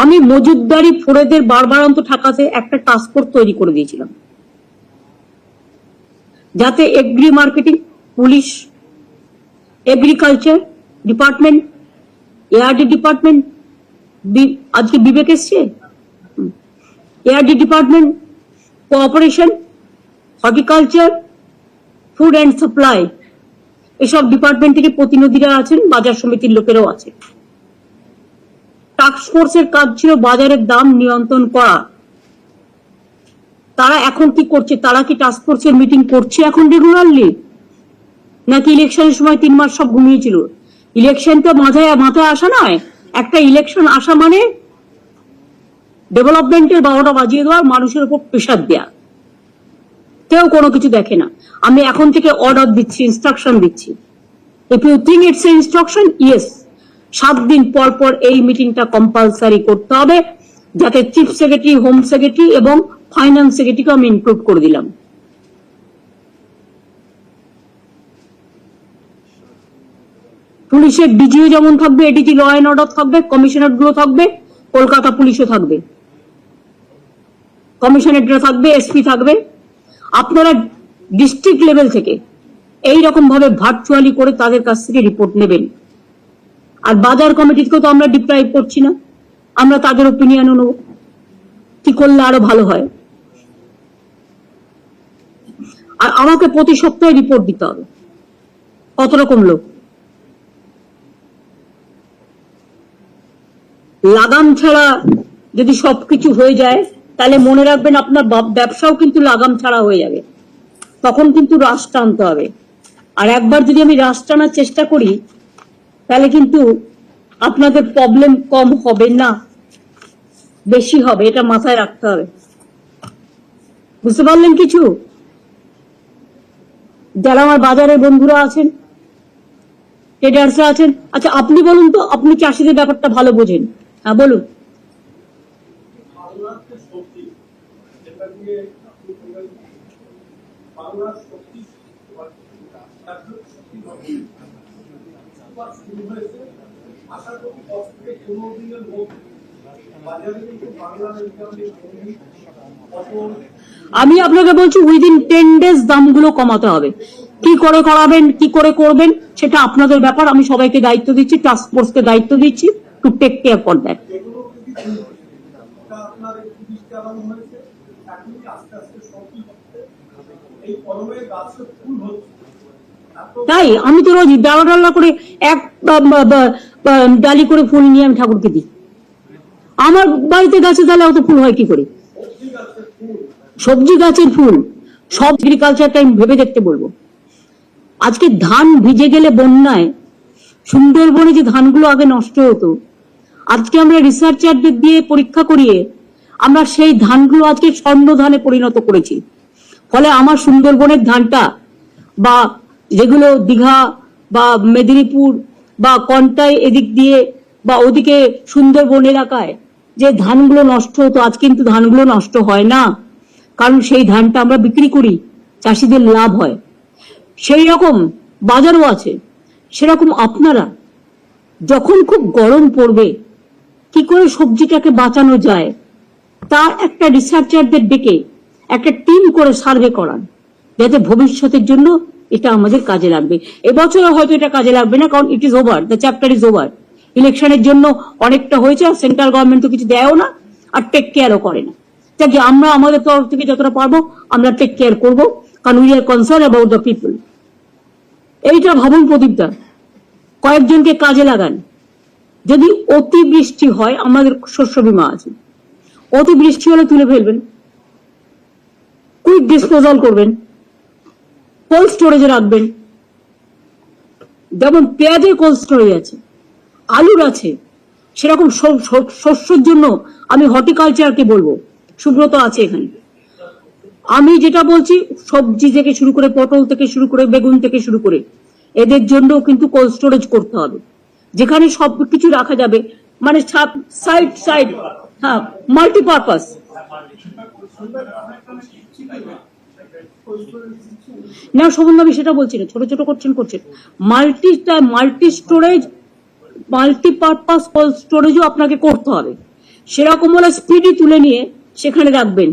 আমি মজুদদারি ফোরেদের বারবারান্ত ঠেকাতে একটা টাস্ক ফোর্স তৈরি করে দিয়েছিলাম, যাতে agri marketing, police, agriculture department, ARD department, আজকে বিবেক এসছে, ARD department, cooperation, horticulture, food and supply, এসব ডিপার্টমেন্ট থেকে প্রতিনিধিরা আছেন, বাজার সমিতির লোকেরাও আছে। টাস্ক ফোর্সের কাজ ছিল বাজারের দাম নিয়ন্ত্রণ করা। তারা এখন কি করছে? তারা কি টাস্ক ফোর্সের মিটিং করছে এখন রেগুলারলি, নাকি ইলেকশনের সময় 3 মাস সব ঘুমিয়েছিল? ইলেকশন তো মাথায় আসা নয়। একটা ইলেকশন আসা মানে ডেভেলপমেন্টের 12টা বাজিয়ে দেওয়া, মানুষের উপর প্রেশার দেওয়া। কেউ কোনো কিছু দেখে না। আমি এখন থেকে অর্ডার দিচ্ছি, ইনস্ট্রাকশন দিচ্ছি। If you think it's a instruction, yes, 7 দিন পর পর এই মিটিংটা কম্পালসারি করতে হবে, যাতে চিফ সেক্রেটারি, হোম সেক্রেটারি এবং ফাইন্যান্স সেক্রেটারিকে আমি ইনক্লুড করে দিলাম। পুলিশের ডিজিও যেমন থাকবে, এডিজি ল অ্যান্ড অর্ডার থাকবে, কমিশনার গুলো থাকবে, কলকাতা পুলিশও থাকবে, কমিশনাররা থাকবে, এসপি থাকবে। আপনারা ডিস্ট্রিক্ট লেভেল থেকে এইরকম ভাবে ভার্চুয়ালি করে তাদের কাছ থেকে রিপোর্ট নেবেন। আর বাজার কমিটিকেও তো আমরা ডিপ্রাইভ করছি না, আমরা তাদের ওপিনিয়নও নেব কি করলে আরো ভালো হয়। আর আমাকে প্রতি সপ্তাহে রিপোর্ট দিতে হবে কত রকম লোক। লাগাম ছাড়া যদি সবকিছু হয়ে যায়, তাহলে মনে রাখবেন আপনার ব্যবসাও কিন্তু লাগাম ছাড়া হয়ে যাবে। তখন কিন্তু রাশ টানতে হবে। আর একবার যদি আমি রাশ টানার চেষ্টা করি, তাহলে কিন্তু আপনাদের প্রবলেম কম হবে না, বেশি হবে। এটা মাথায় রাখতে হবে। বুঝতে পারলেন কিছু? যারা আমার বাজারের বন্ধুরা আছেন, ট্রেডার্সরা আছেন, আচ্ছা আপনি বলুন তো, আপনি চাষিদের ব্যাপারটা ভালো বোঝেন। হ্যাঁ বলুন। আমি আপনাকে বলছি উইদিন 10 ডেজ দামগুলো কমাতে হবে। কি করে করাবেন, কি করে করবেন, সেটা আপনাদের ব্যাপার। আমি সবাইকে দায়িত্ব দিচ্ছি, টাস্ক ফোর্সকে দায়িত্ব দিচ্ছি to take care for that. তাই আমি তো রোজ ডালা করে এক ডালি করে ফুল নিয়ে আমি ঠাকুরকে দিই। আমার বাড়িতে গাছে তাহলে অত ফুল হয় কি করে? সবজি গাছের ফুল, সব এগ্রিকালচারটা আমি ভেবে দেখতে বলবো। আজকে ধান ভিজে গেলে বন্যায় সুন্দরবনে যে ধানগুলো আগে নষ্ট হতো, আজকে আমরা রিসার্চারদের দিয়ে পরীক্ষা করিয়ে আমরা সেই ধানগুলো আজকে স্বর্ণ ধানে পরিণত করেছি। ফলে আমার সুন্দরবনের ধানটা, বা যেগুলো দীঘা বা মেদিনীপুর বা কন্টাই এদিক দিয়ে বা ওদিকে সুন্দরবন এলাকায় যে ধানগুলো নষ্ট হতো, আজ কিন্তু ধানগুলো নষ্ট হয় না, কারণ সেই ধানটা আমরা বিক্রি করি, চাষিদের লাভ হয়। সেই রকম বাজারও আছে। সেরকম আপনারা যখন খুব গরম পড়বে, কি করে সবজিটাকে বাঁচানো যায়, তার একটা রিসার্চারদের ডেকে একটা টিম করে সার্ভে করান, যাতে ভবিষ্যতের জন্য এটা আমাদের কাজে লাগবে। এবছরে হয়তো এটা কাজে লাগবে না, কারণ it is over, the chapter is over. ইলেকশনের জন্য অনেকটা হয়েছে, আর সেন্ট্রাল গভর্নমেন্ট তো কিছু দেয়ও না আর টেক কেয়ারও করে না। যাকে আমরা আমাদের তরফ থেকে যতটা পারবো আমরা টেক কেয়ার করবো, কারণ we are concern about the people. এইটা ভাবুন প্রদীপদা, কয়েকজনকে কাজে লাগান। যদি অতি বৃষ্টি হয়, আমাদের শস্য বীমা আছে, অতি বৃষ্টি হলে তুলে ফেলবেন, কুইক ডিসপোজাল করবেন, কোল্ড স্টোরেজে রাখবেন। যেমন পেঁয়াজের কোল্ড স্টোরেজ আছে, আলুর আছে, সেরকম শস্যের জন্য আমি হর্টিকালচারকে বলবো, সুব্রত আছে এখানে। আমি যেটা বলছি, সবজি থেকে শুরু করে, পটল থেকে শুরু করে, বেগুন থেকে শুরু করে, এদের জন্য কিন্তু কোল্ড স্টোরেজ করতে হবে, যেখানে সবকিছু রাখা যাবে, মানে সাইড, হ্যাঁ, মাল্টিপারপাস। না শোভন, আমি সেটা বলছি না, ছোট ছোট করছেন মাল্টি স্টোরেজ, মাল্টিপারপাস কোল্ড স্টোরেজও আপনাকে করতে হবে। সেরকম হলে স্পিডি তুলে নিয়ে সেখানে রাখবেন,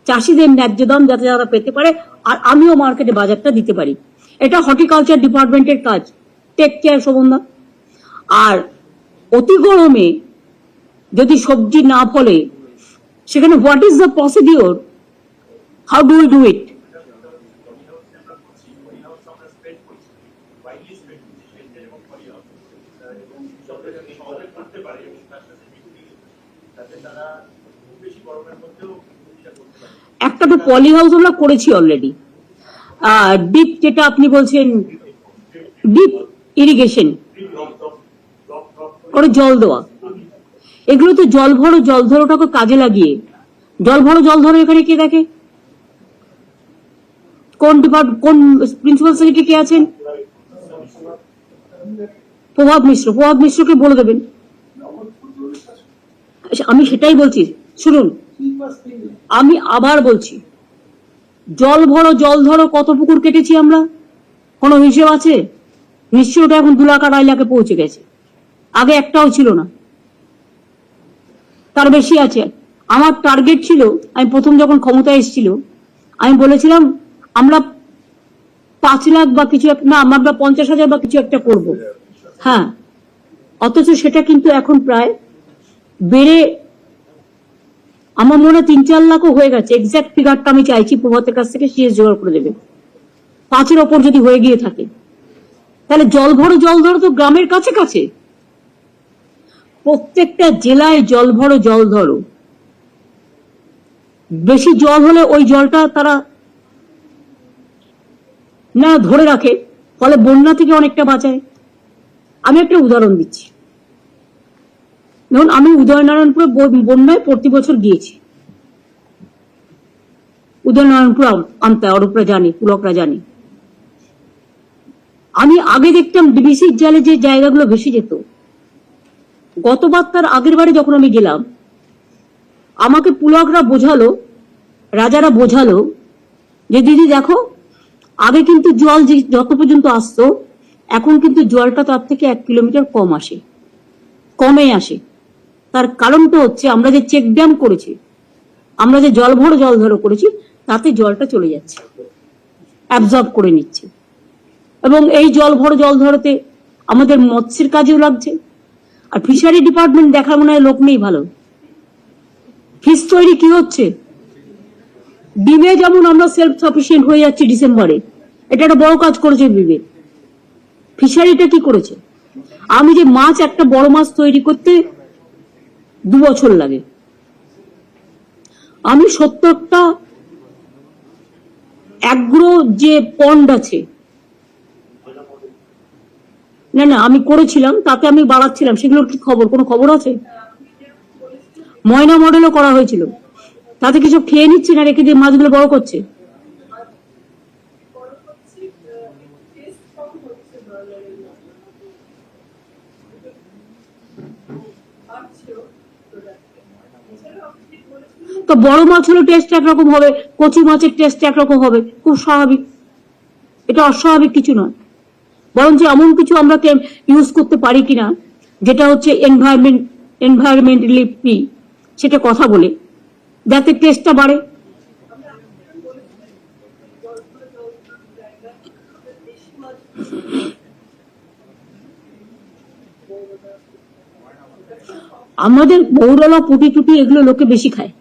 চাষিদের ন্যায্য দাম যাতে তারা পেতে পারে, আর আমিও মার্কেটে বাজারটা দিতে পারি। এটা হর্টিকালচার ডিপার্টমেন্টের কাজ। Take care শোভনদা। আর অতি গরমে যদি সবজি না ফলে সেখানে what is the procedure, how do we do it? একটা তো পলি হাউস আমরা করেছি অলরেডি, ডিপ যেটা আপনি বলছেন ডিপ ইরিগেশন করে জল দেওয়া, এগুলো তো জল ধরোটাকে কাজে লাগিয়ে জল ভরো এখানে কে দেখে? কোন প্রিন্সিপাল সেক্রেটারি কে আছেন? প্রভাব মিশ্রকে বলে দেবেন। আমি সেটাই বলছি, শুনুন আমি আবার বলছি, জল ধরো কত পুকুর কেটেছি আমরা, কোনো হিসেব আছে? নিশ্চয় ওটা এখন 2 লাখ 2.5 লাখে পৌঁছে গেছে, আগে একটাও ছিল না, তার বেশি আছে। আমার টার্গেট ছিল, আমি প্রথম যখন ক্ষমতায় এসেছিল আমি বলেছিলাম আমরা 5 লাখ বা কিছু না, আমরা 50,000 বা কিছু একটা করব। হ্যাঁ, অথচ সেটা কিন্তু এখন প্রায় বেড়ে আমার মনে হয় 3-4 লাখও হয়ে গেছে। এক্সাক্ট ফিগারটা আমি চাইছি প্রভাতের কাছ থেকে, সিএস জোগাড় করে দেবে। 5-এর ওপর যদি হয়ে গিয়ে থাকে, তাহলে জল ধরো তো গ্রামের কাছে কাছে, প্রত্যেকটা জেলায় জল ধরো। বেশি জল হলে ওই জলটা তারা না ধরে রাখে, ফলে বন্যা থেকে অনেকটা বাঁচায়। আমি একটা উদাহরণ দিচ্ছি, দেখুন আমি উদয়নারায়ণপুরে বন্যায় প্রতি বছর গিয়েছি। উদয়নারায়ণপুর আনতে অরূপরা জানি, পুলকরা জানি। আমি আগে দেখতাম ডিবিসির জালে যে জায়গাগুলো ভেসে যেত, গতবার তার আগের বারে যখন আমি গেলাম আমাকে পুলকরা বোঝালো, রাজারা বোঝালো যে দিদি দেখো আগে কিন্তু জল যত পর্যন্ত আসতো এখন কিন্তু জলটা তার থেকে 1 কিলোমিটার কমে আসে। তার কারণটা হচ্ছে আমরা যে চেক ড্যাম করেছি, আমরা যে জল ধরো করেছি, তাতে জলটা চলে যাচ্ছে, অ্যাবজর্ব করে নিচ্ছে। এবং এই জল ধরোতে আমাদের মৎস্যের কাজেও লাগছে। আর ফিশারি ডিপার্টমেন্ট দেখার মনে হয় লোক নেই ভালো। ফিশ তৈরি কি হচ্ছে, ডিমে যেমন আমরা সেলফ সাফিসিয়েন্ট হয়ে যাচ্ছি ডিসেম্বরে, এটা একটা বড় কাজ করেছে বিবে। ফিশারিটা কি করেছে? আমি যে মাছ, একটা বড় মাছ তৈরি করতে 2 বছর লাগে, আমি 70টা অ্যাগ্রো যে পন্ড আছে, না আমি করেছিলাম, তাতে আমি বাড়াচ্ছিলাম, সেগুলোর কি খবর? কোনো খবর আছে? ময়না মডেলও করা হয়েছিল, তাতে কিছু খেয়ে নিচ্ছে না, রেখে দিয়ে মাছগুলো বড় করছে। তো বড় মাছ হলো টেস্ট একরকম হবে, কচি মাছের টেস্ট একরকম হবে, খুব স্বাভাবিক। এটা অস্বাভাবিক কিছু নয়, বরঞ্চ এমন কিছু আমরা ইউজ করতে পারি কিনা যেটা হচ্ছে এনভায়রনমেন্টালি ফ্রি, সেটা কথা বলে যাতে টেস্টটা বাড়ে। আমাদের বৌরলা পুটি টুটি এগুলো লোকে বেশি খায়।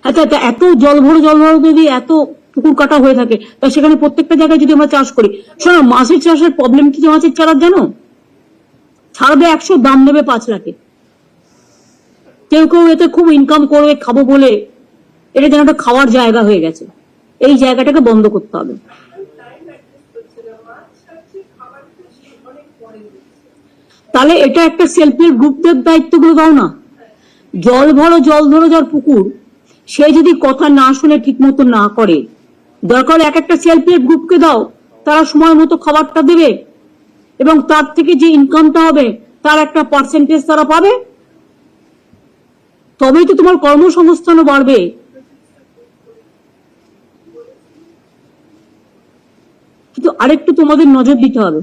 আচ্ছা, এত জল ভরো যদি এত পুকুর কাটা হয়ে থাকে, তা সেখানে প্রত্যেকটা জায়গায় যদি আমরা চাষ করি, শোনো মাছের চাষের প্রবলেম কি মাছের চারার জানো? ছাড়বে 100, দাম নেবে 5 লাখে। কেউ এতে খুব ইনকাম করবে খাবো বলে, এটা যেন একটা খাওয়ার জায়গা হয়ে গেছে। এই জায়গাটাকে বন্ধ করতে হবে। তাহলে এটা একটা সেলফ হেল্প গ্রুপদের দায়িত্বগুলো দাও না। জল ধরো যার পুকুর, সে যদি কথা না শুনে ঠিক মতো না করে, দরকার একটা সেলফ হেল্প গ্রুপকে দাও, তারা সময় মতো খাবারটা দেবে এবং তার থেকে যে ইনকামটা হবে তার একটা পার্সেন্টেজ তারা পাবে, তবেই তো তোমার কর্মসংস্থানও বাড়বে। কিন্তু আরেকটু তোমাদের নজর দিতে হবে।